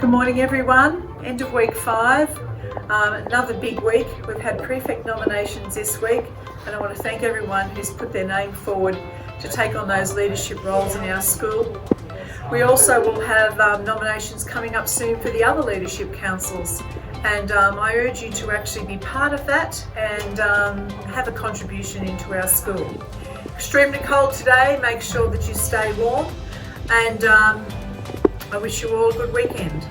Good morning everyone, end of week 5, another big week. We've had prefect nominations this week and I want to thank everyone who's put their name forward to take on those leadership roles in our school. We also will have nominations coming up soon for the other leadership councils, and I urge you to actually be part of that and have a contribution into our school. Extremely cold today, make sure that you stay warm, and I wish you all a good weekend.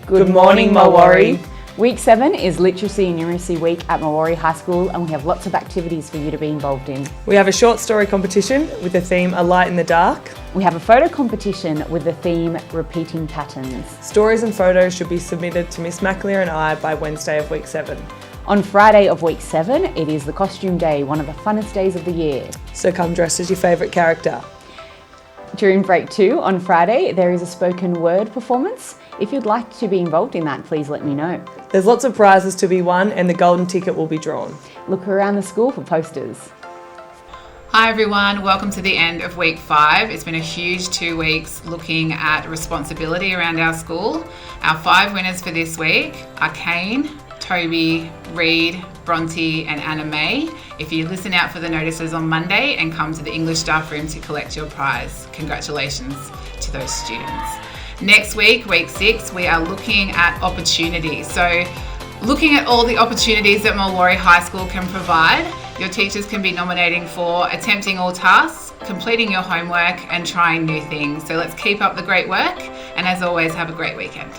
Good morning, Mulwaree. Week 7 is Literacy and Numeracy Week at Mulwaree High School, and we have lots of activities for you to be involved in. We have a short story competition with the theme A Light in the Dark. We have a photo competition with the theme Repeating Patterns. Stories and photos should be submitted to Miss McAleer and I by Wednesday of week 7. On Friday of week 7, it is the costume day, one of the funnest days of the year. So come dressed as your favourite character. During break 2 on Friday, there is a spoken word performance. If you'd like to be involved in that, please let me know. There's lots of prizes to be won and the golden ticket will be drawn. Look around the school for posters. Hi everyone, welcome to the end of week 5. It's been a huge 2 weeks looking at responsibility around our school. Our 5 winners for this week are Kane, Toby, Reed, Bronte and Anna May. If you listen out for the notices on Monday and come to the English staff room to collect your prize, congratulations to those students. Next week, week 6, we are looking at opportunities. So looking at all the opportunities that Mulwaree High School can provide, your teachers can be nominating for attempting all tasks, completing your homework and trying new things. So let's keep up the great work, and as always, have a great weekend.